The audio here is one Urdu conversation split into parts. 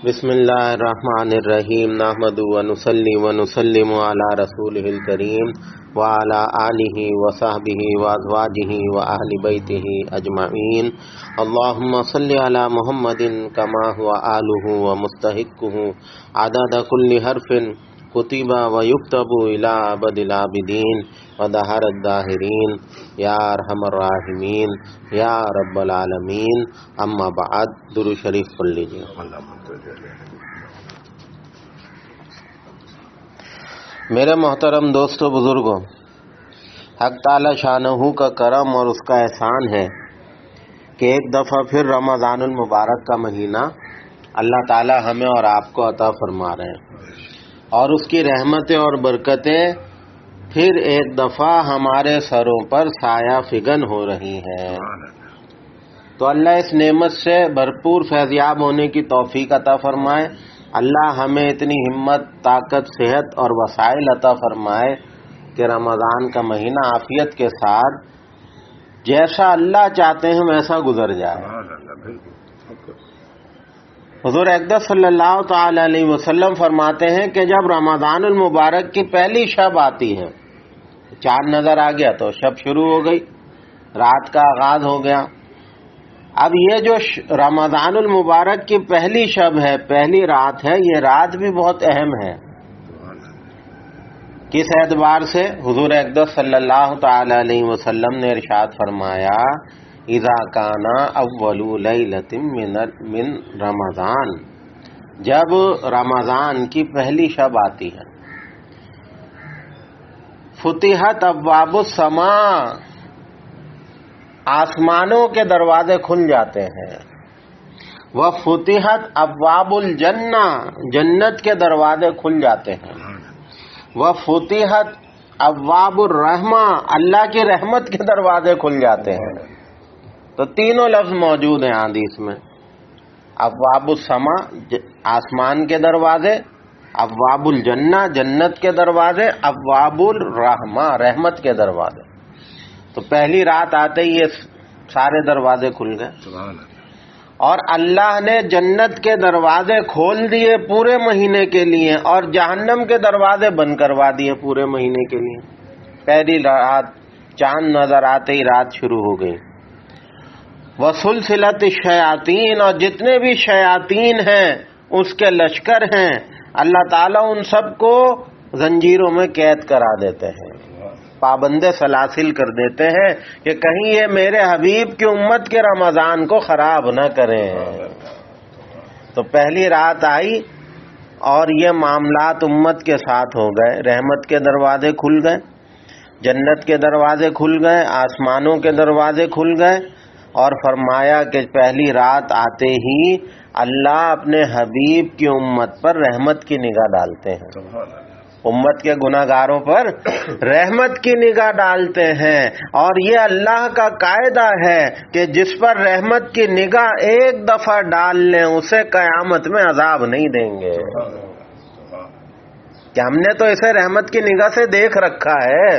بسم اللہ الرحمن الرحیم نحمد ونصلی ونسلم علی رسولہ الکریم وعلی آلہ وصحبہ وازواجہ واہل بیتہ اجمعین اللہم صلی علی محمد کما هو آلہ ومستحقہ عدد کل حرف کتب ویکتب الی ابد العابدین ودہر الداہرین یا ارحم الراحمین یا رب العالمین اما بعد درود شریف پڑھ لیجیے۔ میرے محترم دوستو بزرگوں، حق تعالی شانہ کا کرم اور اس کا احسان ہے کہ ایک دفعہ پھر رمضان المبارک کا مہینہ اللہ تعالی ہمیں اور آپ کو عطا فرما رہے ہیں، اور اس کی رحمتیں اور برکتیں پھر ایک دفعہ ہمارے سروں پر سایہ فگن ہو رہی ہیں۔ تو اللہ اس نعمت سے بھرپور فیضیاب ہونے کی توفیق عطا فرمائے۔ اللہ ہمیں اتنی ہمت، طاقت، صحت اور وسائل عطا فرمائے کہ رمضان کا مہینہ عافیت کے ساتھ جیسا اللہ چاہتے ہیں ویسا گزر جائے۔ حضور اقدس صلی اللہ تعالی علیہ وسلم فرماتے ہیں کہ جب رمضان المبارک کی پہلی شب آتی ہے، چاند نظر آ گیا تو شب شروع ہو گئی، رات کا آغاز ہو گیا۔ اب یہ جو رمضان المبارک کی پہلی شب ہے، پہلی رات ہے، یہ رات بھی بہت اہم ہے۔ کس اعتبار سے؟ حضور اقدس صلی اللہ تعالی علیہ وسلم نے ارشاد فرمایا اذا کان اول لیلۃ من رمضان، جب رمضان کی پہلی شب آتی ہے، فتحت ابواب السماء، آسمانوں کے دروازے کھل جاتے ہیں، وفتحت ابواب الجنہ، جنت کے دروازے کھل جاتے ہیں، وفتحت ابواب الرحمہ، اللہ کی رحمت کے دروازے کھل جاتے ہیں۔ تو تینوں لفظ موجود ہیں حدیث میں، ابواب السماء آسمان کے دروازے، ابواب الجنہ جنت کے دروازے، ابواب الرحمہ رحمت کے دروازے۔ تو پہلی رات آتے ہی یہ سارے دروازے کھل گئے، اور اللہ نے جنت کے دروازے کھول دیے پورے مہینے کے لیے، اور جہنم کے دروازے بند کروا دیے پورے مہینے کے لیے۔ پہلی رات چاند نظر آتے ہی رات شروع ہو گئی۔ وسلسلۃ الشیاطین، اور جتنے بھی شیاطین ہیں اس کے لشکر ہیں، اللہ تعالیٰ ان سب کو زنجیروں میں قید کرا دیتے ہیں، پابند سلاسل کر دیتے ہیں کہ کہیں یہ میرے حبیب کی امت کے رمضان کو خراب نہ کریں۔ تو پہلی رات آئی اور یہ معاملات امت کے ساتھ ہو گئے، رحمت کے دروازے کھل گئے، جنت کے دروازے کھل گئے، آسمانوں کے دروازے کھل گئے، اور فرمایا کہ پہلی رات آتے ہی اللہ اپنے حبیب کی امت پر رحمت کی نگاہ ڈالتے ہیں، امت کے گناہ گاروں پر رحمت کی نگاہ ڈالتے ہیں۔ اور یہ اللہ کا قاعدہ ہے کہ جس پر رحمت کی نگاہ ایک دفعہ ڈال لیں اسے قیامت میں عذاب نہیں دیں گے، کہ ہم نے تو اسے رحمت کی نگاہ سے دیکھ رکھا ہے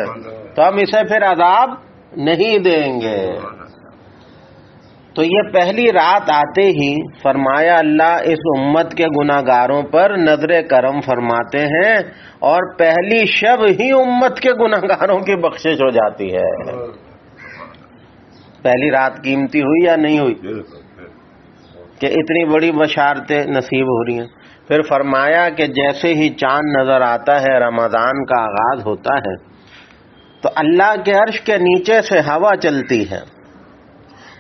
تو ہم اسے پھر عذاب نہیں دیں گے۔ تو یہ پہلی رات آتے ہی فرمایا اللہ اس امت کے گناہ گاروں پر نظر کرم فرماتے ہیں، اور پہلی شب ہی امت کے گناہ گاروں کی بخشش ہو جاتی ہے۔ پہلی رات قیمتی ہوئی یا نہیں ہوئی کہ اتنی بڑی بشارتیں نصیب ہو رہی ہیں؟ پھر فرمایا کہ جیسے ہی چاند نظر آتا ہے، رمضان کا آغاز ہوتا ہے، تو اللہ کے عرش کے نیچے سے ہوا چلتی ہے،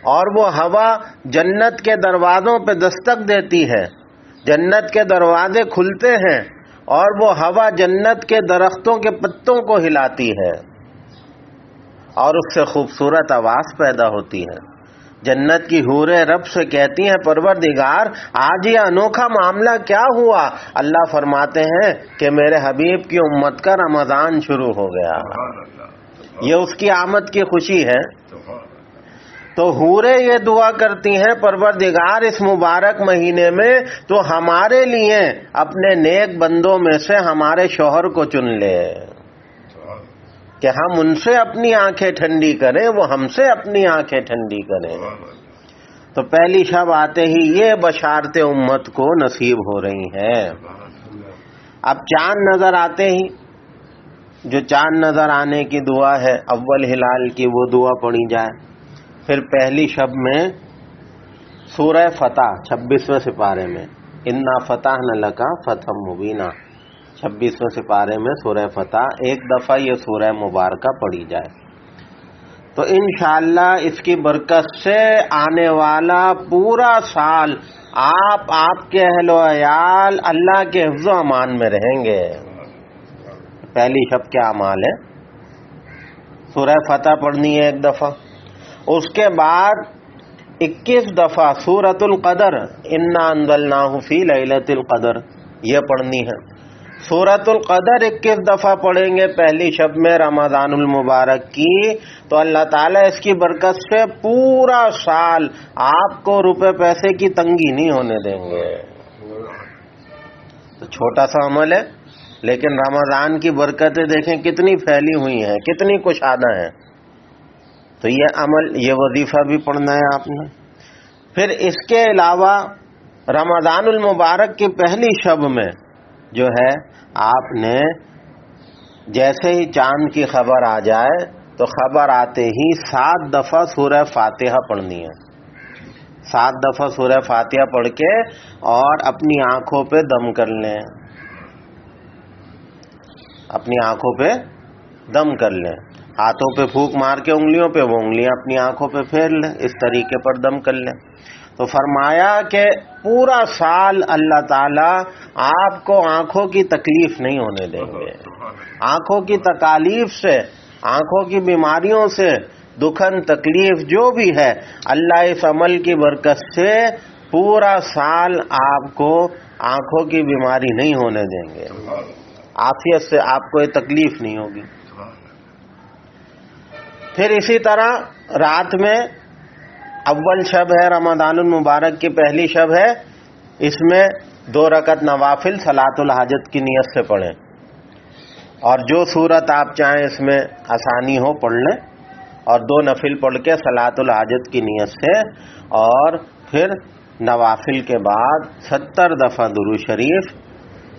اور وہ ہوا جنت کے دروازوں پہ دستک دیتی ہے، جنت کے دروازے کھلتے ہیں، اور وہ ہوا جنت کے درختوں کے پتوں کو ہلاتی ہے، اور اس سے خوبصورت آواز پیدا ہوتی ہے۔ جنت کی حوریں رب سے کہتی ہیں پروردگار آج یہ انوکھا معاملہ کیا ہوا؟ اللہ فرماتے ہیں کہ میرے حبیب کی امت کا رمضان شروع ہو گیا، یہ اس کی آمد کی خوشی ہے۔ تو حوریں یہ دعا کرتی ہیں پروردگار اس مبارک مہینے میں تو ہمارے لیے اپنے نیک بندوں میں سے ہمارے شوہر کو چن لے، کہ ہم ان سے اپنی آنکھیں ٹھنڈی کریں، وہ ہم سے اپنی آنکھیں ٹھنڈی کریں۔ تو پہلی شب آتے ہی یہ بشارتیں امت کو نصیب ہو رہی ہیں۔ اب چاند نظر آتے ہی جو چاند نظر آنے کی دعا ہے اول ہلال کی، وہ دعا پڑھی جائے۔ پھر پہلی شب میں سورہ فتح 26ویں سپارے میں انا فتحنا لک فتحا مبینا، 26ویں سپارے میں سورہ فتح ایک دفعہ یہ سورہ مبارکہ پڑھی جائے تو انشاءاللہ اس کی برکت سے آنے والا پورا سال آپ کے اہل و عیال اللہ کے حفظ و امان میں رہیں گے۔ پہلی شب کے اعمال ہے، سورہ فتح پڑھنی ہے ایک دفعہ، اس کے بعد 21 دفعہ سورۃ القدر انا انزلناہ فی لیلۃ القدر یہ پڑھنی ہے۔ سورۃ القدر 21 دفعہ پڑھیں گے پہلی شب میں رمضان المبارک کی تو اللہ تعالیٰ اس کی برکت سے پورا سال آپ کو روپے پیسے کی تنگی نہیں ہونے دیں گے۔ تو چھوٹا سا عمل ہے لیکن رمضان کی برکتیں دیکھیں کتنی پھیلی ہوئی ہیں، کتنی کشادہ ہیں۔ تو یہ عمل، یہ وظیفہ بھی پڑھنا ہے آپ نے۔ پھر اس کے علاوہ رمضان المبارک کی پہلی شب میں جو ہے آپ نے جیسے ہی چاند کی خبر آ جائے تو خبر آتے ہی 7 دفعہ سورہ فاتحہ پڑھنی ہے۔ 7 دفعہ سورہ فاتحہ پڑھ کے اور اپنی آنکھوں پہ دم کر لیں، اپنی آنکھوں پہ دم کر لیں، ہاتھوں پہ پھونک مار کے انگلیوں پہ، وہ انگلیاں اپنی آنکھوں پہ پھیر لیں، اس طریقے پر دم کر لیں۔ تو فرمایا کہ پورا سال اللہ تعالیٰ آپ کو آنکھوں کی تکلیف نہیں ہونے دیں گے، آنکھوں کی تکالیف سے، آنکھوں کی بیماریوں سے، دکھن تکلیف جو بھی ہے، اللہ اس عمل کی برکت سے پورا سال آپ کو آنکھوں کی بیماری نہیں ہونے دیں گے، عافیت سے آپ کو یہ تکلیف نہیں ہوگی۔ پھر اسی طرح رات میں اول شب ہے رمضان المبارک کی پہلی شب ہے، اس میں 2 رکعت نوافل صلاۃ الحاجت کی نیت سے پڑھیں اور جو صورت آپ چاہیں اس میں آسانی ہو پڑھ لیں اور 2 نفل پڑھ کے صلاۃ الحاجت کی نیت سے، اور پھر نوافل کے بعد 70 دفعہ درود شریف،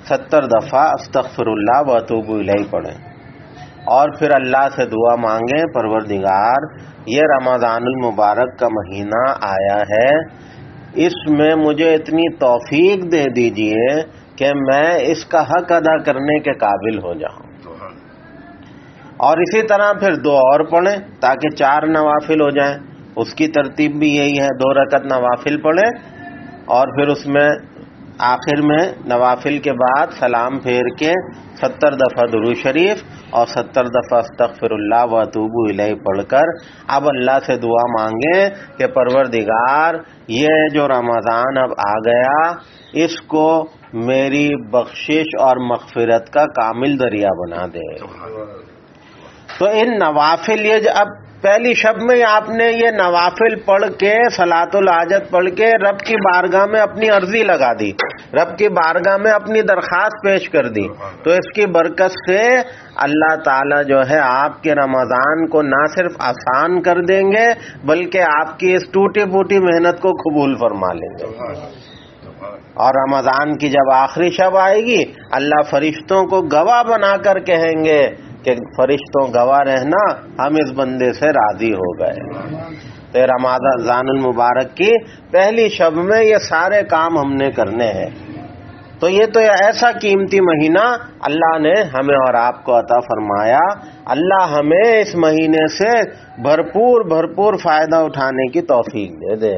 70 دفعہ استغفر اللہ و اتوب الیہ پڑھیں اور پھر اللہ سے دعا مانگیں، پروردگار یہ رمضان المبارک کا مہینہ آیا ہے، اس میں مجھے اتنی توفیق دے دیجئے کہ میں اس کا حق ادا کرنے کے قابل ہو جاؤں۔ اور اسی طرح پھر 2 اور پڑھیں تاکہ 4 نوافل ہو جائیں، اس کی ترتیب بھی یہی ہے، 2 رکعت نوافل پڑھیں اور پھر اس میں آخر میں نوافل کے بعد سلام پھیر کے 70 دفعہ درود شریف اور 70 دفعہ استغفر اللہ و اتوب الیہ پڑھ کر اب اللہ سے دعا مانگیں کہ پروردگار یہ جو رمضان اب آ گیا اس کو میری بخشش اور مغفرت کا کامل ذریعہ بنا دے۔ تو ان نوافل، یہ اب پہلی شب میں آپ نے یہ نوافل پڑھ کے صلاۃ الحاجت پڑھ کے رب کی بارگاہ میں اپنی عرضی لگا دی، رب کی بارگاہ میں اپنی درخواست پیش کر دی، تو اس کی برکت سے اللہ تعالیٰ جو ہے آپ کے رمضان کو نہ صرف آسان کر دیں گے بلکہ آپ کی اس ٹوٹی پھوٹی محنت کو قبول فرما لیں گے۔ اور رمضان کی جب آخری شب آئے گی اللہ فرشتوں کو گواہ بنا کر کہیں گے کہ فرشتوں گواہ رہنا ہم اس بندے سے راضی ہو گئے۔ تو رمضان المبارک کی پہلی شب میں یہ سارے کام ہم نے کرنے ہیں۔ تو یہ تو ایسا قیمتی مہینہ اللہ نے ہمیں اور آپ کو عطا فرمایا، اللہ ہمیں اس مہینے سے بھرپور فائدہ اٹھانے کی توفیق دے دے۔